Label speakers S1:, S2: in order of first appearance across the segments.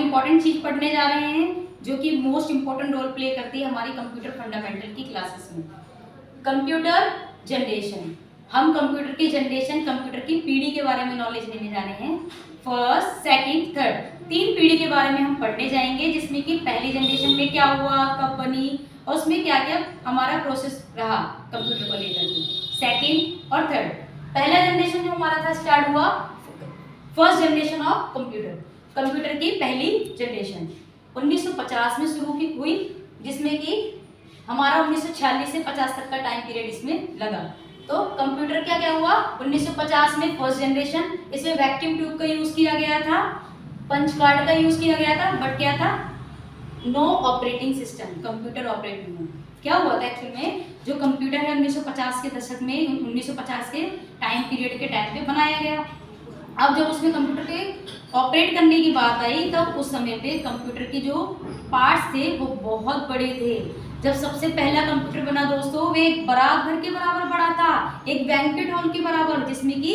S1: Important चीज पढ़ने जा रहे हैं जो कि मोस्ट इंपॉर्टेंट रोल प्ले करती है हमारी कंप्यूटर फंडामेंटल की क्लासेस में। कंप्यूटर जनरेशन, हम कंप्यूटर की जनरेशन, कंप्यूटर की पीढ़ी के बारे में नॉलेज लेने जा रहे हैं। फर्स्ट, सेकंड, थर्ड, 3 पीढ़ी के बारे में हम पढ़ने जाएंगे, जिसमें कि पहली जनरेशन में क्या हुआ, कब बनी और उसमें क्या क्या हमारा प्रोसेस रहा कंप्यूटर को लेकर के। सेकंड और थर्ड, पहला जनरेशन जो हमारा था स्टार्ट हुआ first generation of computer, computer की पहली जनरेशन 1950 में शुरू की हुई, जिसमें कि हमारा 1946 से 50 तक का टाइम पीरियड इसमें लगा। तो कंप्यूटर क्या क्या हुआ 1950 में फर्स्ट जनरेशन, इसमें वैक्यूम ट्यूब का यूज किया गया था, पंच कार्ड का यूज किया गया था, बट क्या था, no operating system, computer operate नहीं। क्या हुआ था एक्चुअल में, जो कंप्यूटर है 1950 के दशक में, 1950 के टाइम पीरियड के टाइम पे बनाया गया। अब जब उसमें कंप्यूटर के ऑपरेट करने की बात आई, तब उस समय पे कंप्यूटर के जो पार्ट्स थे वो बहुत बड़े थे। जब सबसे पहला कंप्यूटर बना दोस्तों, वो एक बारात घर के बराबर बड़ा था, एक बैंक्वेट हॉल के बराबर, जिसमें कि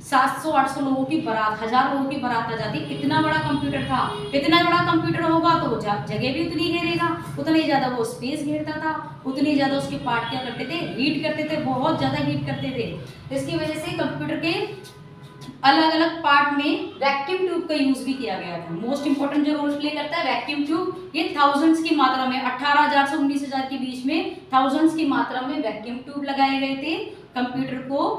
S1: 700-800 लोगों की बारात, 1000 लोगों की बारात आ जाती। कितना बड़ा कंप्यूटर था। इतना बड़ा कंप्यूटर होगा तो जगह भी उतनी घेरेगा, उतनी ज्यादा वो स्पेस घेरता था, उतनी ज्यादा उसके पार्ट क्या करते थे, हीट करते थे, बहुत ज्यादा हीट करते थे। इसकी वजह से कंप्यूटर के अलग अलग पार्ट में वैक्यूम ट्यूब का यूज भी किया गया था। मोस्ट इंपोर्टेंट जो रोल प्ले करता है वैक्यूम ट्यूब, ये थाउजेंड्स की मात्रा में, 18,000 से 19,000 के बीच में थाउजेंड्स की मात्रा में वैक्यूम ट्यूब लगाए गए थे कंप्यूटर को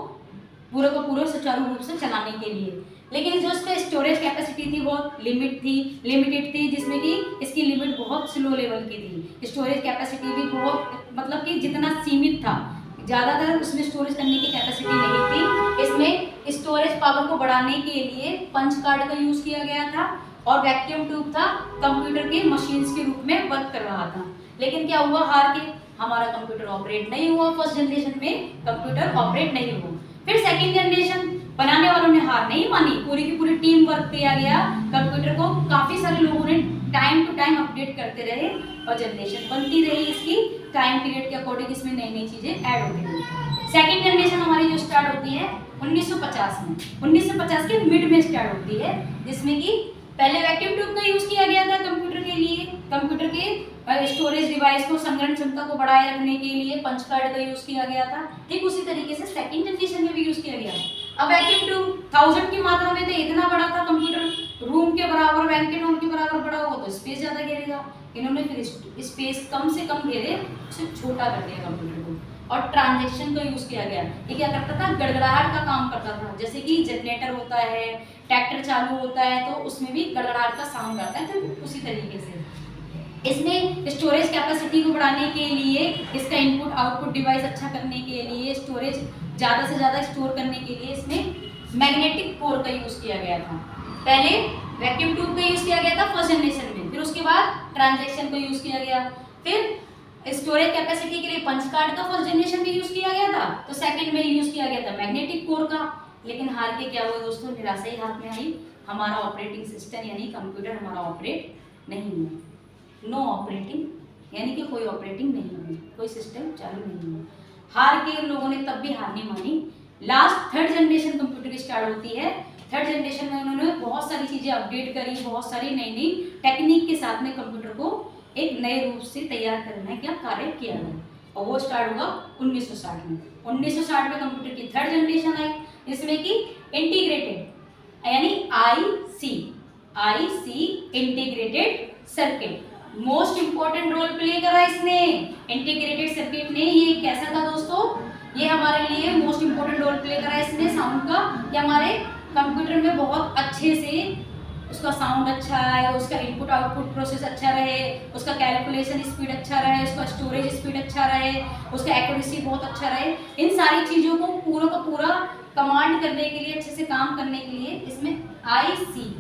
S1: पूरा का पूरा सुचारू रूप से चलाने के लिए। लेकिन जो इसका स्टोरेज कैपेसिटी थी बहुत लिमिटेड थी, जिसमें कि इसकी लिमिट बहुत स्लो लेवल की थी। स्टोरेज कैपेसिटी भी बहुत, मतलब कि जितना सीमित था, ज़्यादातर उसमें स्टोरेज करने की कैपेसिटी नहीं थी। इसमें स्टोरेज पावर को बढ़ाने के लिए पंच कार्ड का यूज किया गया था और वैक्यूम ट्यूब था, कंप्यूटर के मशीन्स के रूप में वर्क कर रहा था। लेकिन क्या हुआ, हार के हमारा कंप्यूटर ऑपरेट नहीं हुआ। फर्स्ट जनरेशन में कंप्यूटर ऑपरेट नहीं हुआ। फिर सेकंड जनरेशन, बनाने वालों ने हार नहीं मानी, पूरी की पूरी टीम वर्क किया गया। कंप्यूटर को काफी सारे लोगों ने टाइम टू टाइम अपडेट करते रहे और जनरेशन बनती रही। इसकी टाइम पीरियड के अकॉर्डिंग इसमें नई नई चीजें ऐड होती रही। सेकंड जनरेशन हमारी जो स्टार्ट होती है 1950 में, 1950 के मिड में स्टार्ट होती है, जिसमें कि पहले वैक्यूम ट्यूब का यूज किया गया था कंप्यूटर के लिए, कंप्यूटर के स्टोरेज डिवाइस को, संग्रहण क्षमता को बढ़ाए रखने के लिए पंच कार्ड का यूज किया गया था। ठीक उसी तरीके से सेकंड जनरेशन में भी यूज किया गया। अब वैक्यूम ट्यूब 1000 की मात्रा में थे, इतना बड़ा था कंप्यूटर, रूम के बराबर, बैंक्वेट हॉल के बराबर बड़ा होगा तो स्पेस ज्यादा घेरेगा। इन्होंने फिर स्पेस कम से कम घेरे, उसे छोटा कर दिया कंप्यूटर को, और ट्रांजैक्शन का यूज किया गया। ये क्या करता था, गड़गड़ाहट का काम करता था। जैसे कि जनरेटर होता है, ट्रैक्टर चालू होता है, तो उसमें भी गड़गड़ाहट का साउंड आता है, तो उसी तरीके से इसमें स्टोरेज कैपेसिटी को बढ़ाने के लिए, इसका इनपुट आउटपुट डिवाइस अच्छा करने के लिए, स्टोरेज ज़्यादा से ज़्यादा स्टोर करने के लिए इसमें मैग्नेटिक कोर का यूज़ किया गया था। पहले वैक्यूम ट्यूब का यूज़ किया गया था फर्स्ट जनरेशन में, फिर उसके बाद ट्रांजैक्शन का यूज़ किया गया, फिर स्टोरेज कैपेसिटी के लिए पंच कार्ड का फर्स्ट जनरेशन में यूज़ किया गया था, तो सेकंड में यूज़ किया गया था मैग्नेटिक कोर का। लेकिन हार के क्या हुआ दोस्तों, निराशा ही हाथ में आई, हमारा ऑपरेटिंग सिस्टम यानी कंप्यूटर हमारा ऑपरेट नहीं हुआ। नो ऑपरेटिंग, यानी कि कोई ऑपरेटिंग नहीं हुई, कोई सिस्टम चालू नहीं हुआ। हार के लोगों ने तब भी हार नहीं मानी। लास्ट थर्ड जनरेशन कंप्यूटर की स्टार्ट होती है। थर्ड जनरेशन में उन्होंने बहुत सारी चीज़ें अपडेट करी, बहुत सारी नई नई टेक्निक के साथ में कंप्यूटर को एक नए रूप से तैयार करने का कार्य किया गया, और वो स्टार्ट हुआ 1960 में। 1960 में कंप्यूटर की थर्ड जनरेशन आई, जिसमें कि इंटीग्रेटेड यानी IC integrated circuit most important role play करा इसने। इंटीग्रेटेड सर्किट ने, ये कैसा था दोस्तों, ये हमारे लिए मोस्ट इंपॉर्टेंट रोल प्ले करा इसने साउंड का, कि हमारे कंप्यूटर में बहुत अच्छे से उसका साउंड अच्छा है, उसका इनपुट आउटपुट प्रोसेस अच्छा रहे, उसका कैलकुलेशन स्पीड अच्छा रहे, उसका स्टोरेज स्पीड अच्छा रहे, उसका एक्यूरेसी बहुत अच्छा रहे। इन सारी चीज़ों को पूरा का पूरा कमांड करने के लिए, अच्छे से काम करने के लिए इसमें आईसी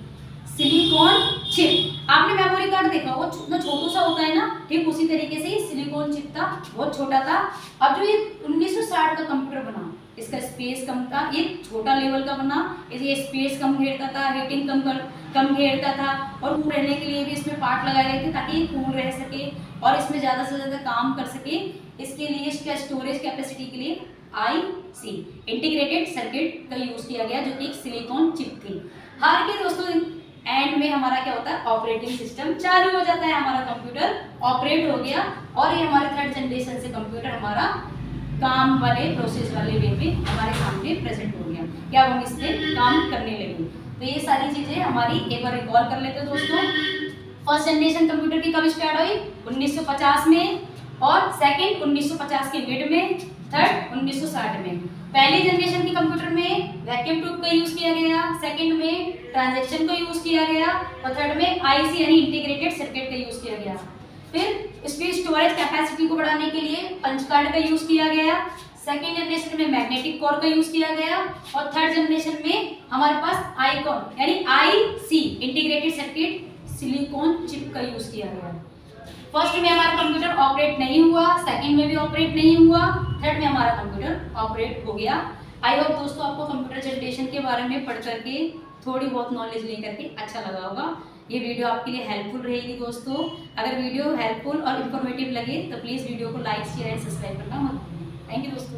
S1: सिलिकॉन चिप, आपने मेमोरी कार्ड देखा वो छोटा सा होता है ना, ठीक उसी तरीके से सिलिकॉन चिप था, बहुत छोटा था। अब जो ये 1960 का कंप्यूटर बना, इसका स्पेस कम था, ये छोटा लेवल का बना, ये स्पेस कम घेरता था, हीटिंग कम घेरता था, और कूल रहने के लिए भी इसमें पार्ट लगाए गए थे ताकि ये कूल रह सके और इसमें ज़्यादा से ज़्यादा काम कर सके। इसके लिए इसका स्टोरेज कैपेसिटी के लिए आईसी इंटीग्रेटेड सर्किट का यूज़ किया गया, जो कि एक सिलिकॉन चिप थी। हार के दोस्तों एंड में हमारा क्या होता है, ऑपरेटिंग सिस्टम चालू हो जाता है, हमारा कंप्यूटर ऑपरेट हो गया और ये हमारे थर्ड जनरेशन से कंप्यूटर हमारा काम वाले प्रोसेस वाले वे में हमारे सामने प्रेजेंट हो गया, क्या हम इससे काम करने लगे। तो ये सारी चीजें हमारी एक बार रिकॉल कर लेते हैं दोस्तों। फर्स्ट जनरेशन कंप्यूटर की कब स्टार्ट हुई, 1950 में, और सेकंड 1950 के मिड में, थर्ड 1960 में। पहली जनरेशन के कंप्यूटर में वैक्यूम ट्यूब का यूज किया गया, सेकंड में ट्रांजैक्शन का यूज किया गया और थर्ड में आईसी यानी इंटीग्रेटेड सर्किट का यूज किया गया। फिर इसकी स्टोरेज कैपेसिटी को बढ़ाने के लिए पंच कार्ड का यूज किया गया, सेकेंड जनरेशन में मैग्नेटिक कोर का यूज किया गया और थर्ड जनरेशन में हमारे पास आईकॉन यानी IC integrated circuit silicon chip का यूज किया गया। फर्स्ट में हमारा कंप्यूटर ऑपरेट नहीं हुआ, सेकंड में भी ऑपरेट नहीं हुआ, थर्ड में हमारा कंप्यूटर ऑपरेट हो गया। आई होप दोस्तों आपको कंप्यूटर जनरेशन के बारे में पढ़ करके थोड़ी बहुत नॉलेज लेकर के अच्छा लगा होगा। ये वीडियो आपके लिए हेल्पफुल रहेगी दोस्तों। अगर वीडियो हेल्पफुल और इन्फॉर्मेटिव लगे तो प्लीज़ वीडियो को लाइक शेयर एंड सब्सक्राइब करना मत भूलिए। थैंक यू दोस्तों।